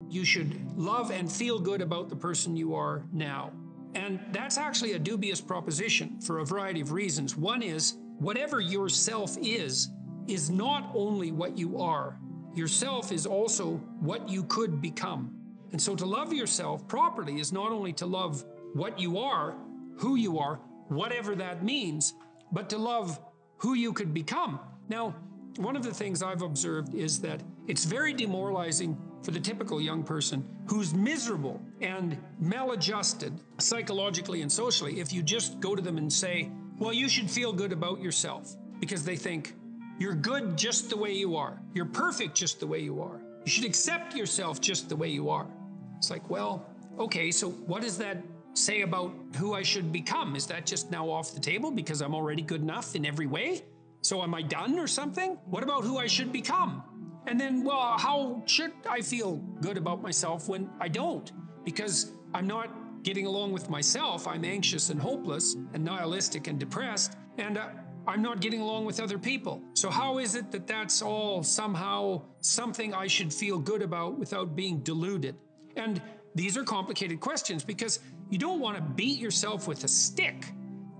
You should love and feel good about the person you are now. And that's actually a dubious proposition for a variety of reasons. One is, whatever yourself is not only what you are. Yourself is also what you could become. And so to love yourself properly is not only to love what you are, who you are, whatever that means, but to love who you could become. Now, one of the things I've observed is that it's very demoralizing for the typical young person who's miserable and maladjusted psychologically and socially if you just go to them and say, well, you should feel good about yourself, because they think you're good just the way you are. You're perfect just the way you are. You should accept yourself just the way you are. It's like, well, okay, so what does that say about who I should become? Is that just now off the table because I'm already good enough in every way? So am I done or something? What about who I should become? And then, well, how should I feel good about myself when I don't? Because I'm not getting along with myself. I'm anxious and hopeless and nihilistic and depressed, and I'm not getting along with other people. So how is it that that's all somehow something I should feel good about without being deluded? And these are complicated questions because you don't want to beat yourself with a stick,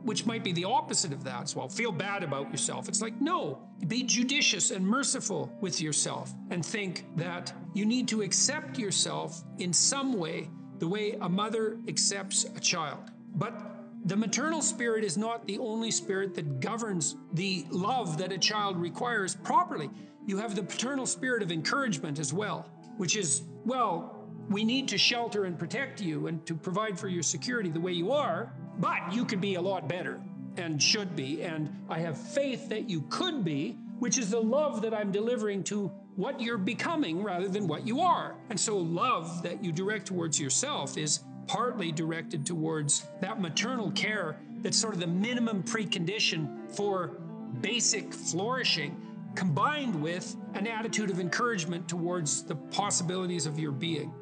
which might be the opposite of that. So, well, feel bad about yourself. It's like, no, be judicious and merciful with yourself and think that you need to accept yourself in some way, the way a mother accepts a child. But the maternal spirit is not the only spirit that governs the love that a child requires properly. You have the paternal spirit of encouragement as well, which is, well, we need to shelter and protect you and to provide for your security the way you are, but you could be a lot better and should be, and I have faith that you could be, which is the love that I'm delivering to what you're becoming rather than what you are. And so love that you direct towards yourself is partly directed towards that maternal care that's sort of the minimum precondition for basic flourishing, combined with an attitude of encouragement towards the possibilities of your being.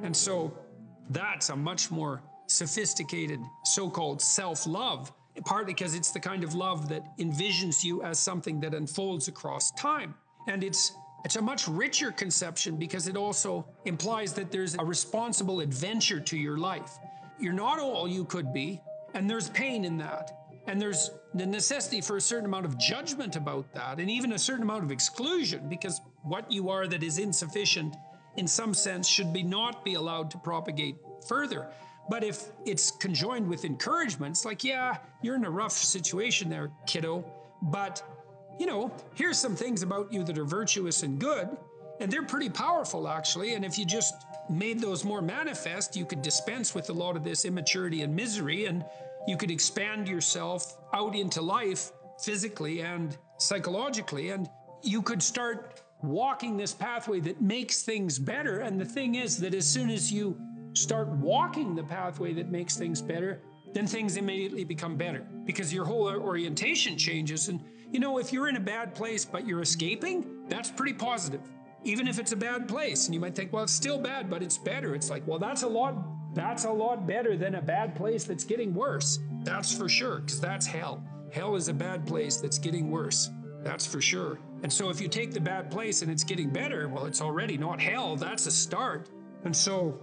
And so that's a much more sophisticated so-called self-love, partly because it's the kind of love that envisions you as something that unfolds across time. And it's a much richer conception because it also implies that there's a responsible adventure to your life. You're not all you could be, and there's pain in that. And there's the necessity for a certain amount of judgment about that, and even a certain amount of exclusion, because what you are that is insufficient in some sense should not be allowed to propagate further. But if it's conjoined with encouragement, it's like, yeah, you're in a rough situation there, kiddo, but here's some things about you that are virtuous and good, and they're pretty powerful actually, and if you just made those more manifest, you could dispense with a lot of this immaturity and misery, and you could expand yourself out into life physically and psychologically, and you could start walking this pathway that makes things better. And the thing is that as soon as you start walking the pathway that makes things better, then things immediately become better because your whole orientation changes. And if you're in a bad place but you're escaping, that's pretty positive, even if it's a bad place. And you might think, well, it's still bad, but it's better. It's like, well, that's a lot better than a bad place that's getting worse. That's for sure, because that's hell. Hell is a bad place that's getting worse. That's for sure. And so if you take the bad place and it's getting better, well, it's already not hell. That's a start. And so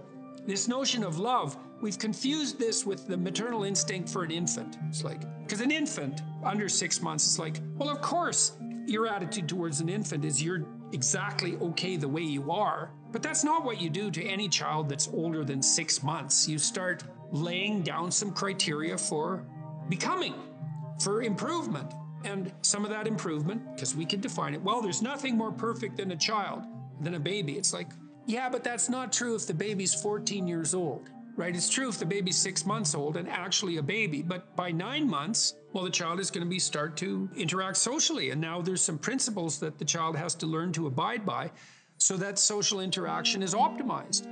this notion of love, we've confused this with the maternal instinct for an infant. It's like, because an infant under 6 months, it's like, well, of course, your attitude towards an infant is you're exactly okay the way you are. But that's not what you do to any child that's older than 6 months. You start laying down some criteria for becoming, for improvement. And some of that improvement, because we can define it, well, there's nothing more perfect than a child, than a baby. It's like, yeah, but that's not true if the baby's 14 years old, right? It's true if the baby's 6 months old and actually a baby, but by 9 months, well, the child is going to start to interact socially. And now there's some principles that the child has to learn to abide by so that social interaction is optimized.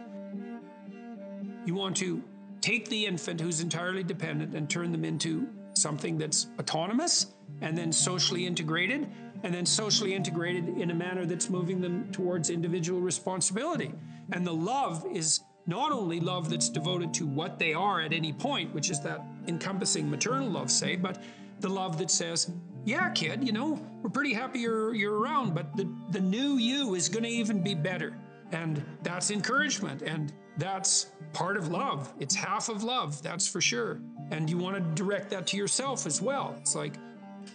You want to take the infant who's entirely dependent and turn them into something that's autonomous and then socially integrated, and then socially integrated in a manner that's moving them towards individual responsibility. And the love is not only love that's devoted to what they are at any point, which is that encompassing maternal love, say, but the love that says, yeah, kid, we're pretty happy you're around, but the new you is going to even be better. And that's encouragement. And that's part of love. It's half of love, that's for sure. And you want to direct that to yourself as well. It's like,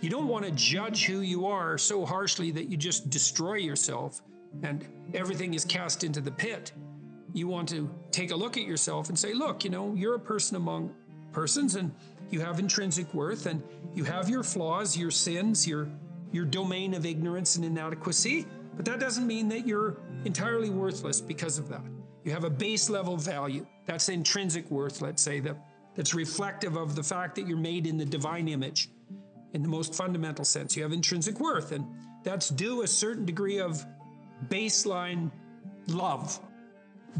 you don't want to judge who you are so harshly that you just destroy yourself and everything is cast into the pit. You want to take a look at yourself and say, look, you're a person among persons and you have intrinsic worth and you have your flaws, your sins, your domain of ignorance and inadequacy. But that doesn't mean that you're entirely worthless because of that. You have a base level value. That's intrinsic worth, let's say, that's reflective of the fact that you're made in the divine image. In the most fundamental sense, you have intrinsic worth, and that's due a certain degree of baseline love.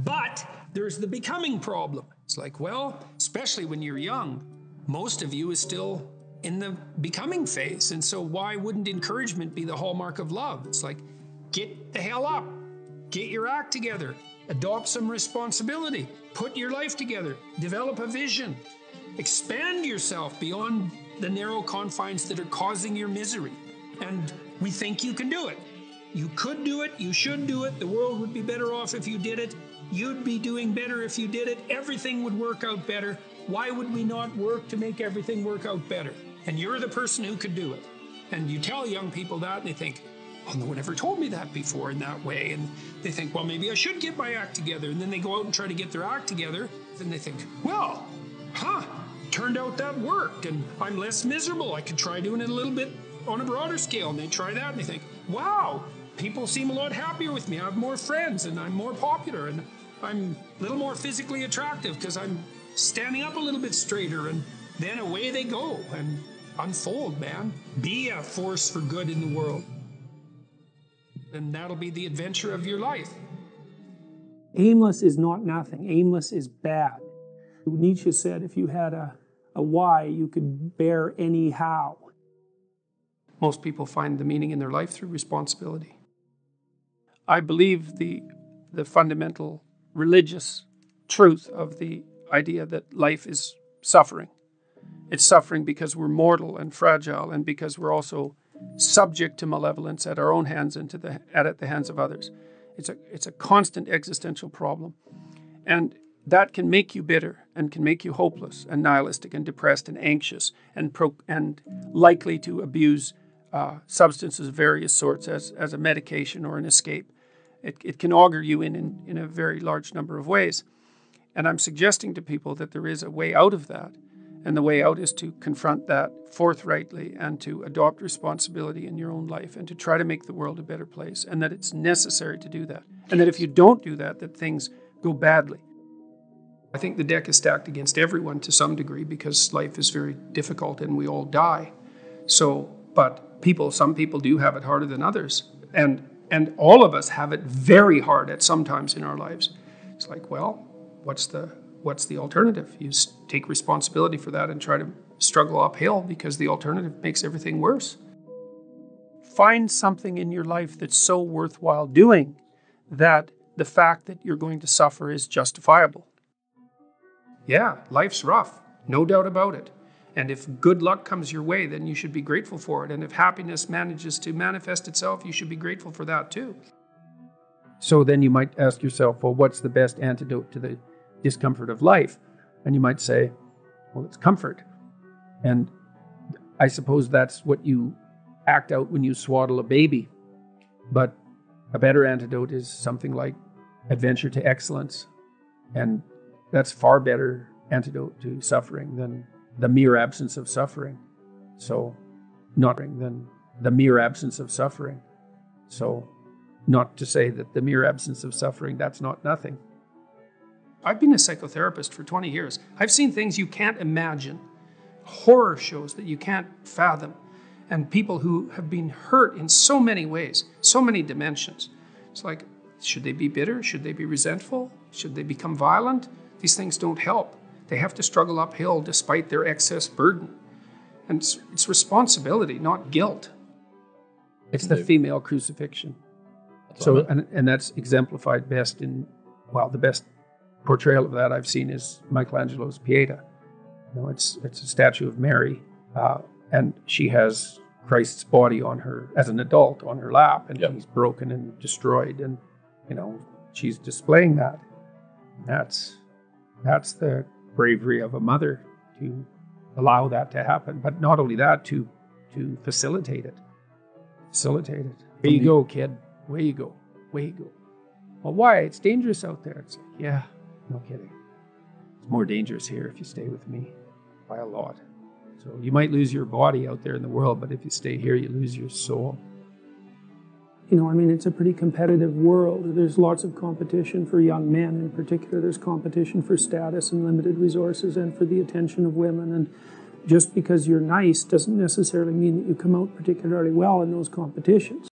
But there's the becoming problem. It's like, well, especially when you're young, most of you is still in the becoming phase. And so why wouldn't encouragement be the hallmark of love? It's like, get the hell up, get your act together, adopt some responsibility, put your life together, develop a vision, expand yourself beyond the narrow confines that are causing your misery. And we think you can do it. You could do it. You should do it. The world would be better off if you did it. You'd be doing better if you did it. Everything would work out better. Why would we not work to make everything work out better? And you're the person who could do it. And you tell young people that and they think, oh, no one ever told me that before in that way. And they think, well, maybe I should get my act together. And then they go out and try to get their act together. And they think, well, turned out that worked and I'm less miserable. I could try doing it a little bit on a broader scale. And they try that and they think, wow, people seem a lot happier with me. I have more friends and I'm more popular and I'm a little more physically attractive because I'm standing up a little bit straighter. And then away they go and unfold, man. Be a force for good in the world. And that'll be the adventure of your life. Aimless is not nothing. Aimless is bad. Nietzsche said if you had a why, you could bear any how. Most people find the meaning in their life through responsibility. I believe the fundamental religious truth of the idea that life is suffering. It's suffering because we're mortal and fragile and because we're also subject to malevolence at our own hands and at the hands of others. It's a constant existential problem. And that can make you bitter and can make you hopeless and nihilistic and depressed and anxious and likely to abuse substances of various sorts as a medication or an escape. It can augur you in a very large number of ways. And I'm suggesting to people that there is a way out of that. And the way out is to confront that forthrightly and to adopt responsibility in your own life and to try to make the world a better place, and that it's necessary to do that. And that if you don't do that, that things go badly. I think the deck is stacked against everyone to some degree because life is very difficult and we all die. But some people do have it harder than others. And all of us have it very hard at some times in our lives. It's like, well, what's the alternative? You take responsibility for that and try to struggle uphill because the alternative makes everything worse. Find something in your life that's so worthwhile doing that the fact that you're going to suffer is justifiable. Yeah, life's rough, no doubt about it. And if good luck comes your way, then you should be grateful for it. And if happiness manages to manifest itself, you should be grateful for that too. So then you might ask yourself, well, what's the best antidote to the discomfort of life? And you might say, well, it's comfort. And I suppose that's what you act out when you swaddle a baby. But a better antidote is something like adventure to excellence. And that's far better antidote to suffering than the mere absence of suffering. So, not than the mere absence of suffering. So, not to say that the mere absence of suffering, that's not nothing. I've been a psychotherapist for 20 years. I've seen things you can't imagine, horror shows that you can't fathom, and people who have been hurt in so many ways, so many dimensions. It's like, should they be bitter? Should they be resentful? Should they become violent? These things don't help. They have to struggle uphill despite their excess burden. And it's responsibility, not guilt. It's the female crucifixion. And that's exemplified best the best portrayal of that I've seen is Michelangelo's Pieta. It's a statue of Mary, and she has Christ's body on her as an adult on her lap, and he's broken and destroyed, and she's displaying that. That's the bravery of a mother, to allow that to happen. But not only that, to facilitate it. Facilitate it. Away you go, kid. Away you go. Away you go. Well, why? It's dangerous out there. It's like, yeah, no kidding. It's more dangerous here if you stay with me by a lot. So you might lose your body out there in the world, but if you stay here, you lose your soul. You know, I mean, it's a pretty competitive world. There's lots of competition for young men in particular. There's competition for status and limited resources and for the attention of women. And just because you're nice doesn't necessarily mean that you come out particularly well in those competitions.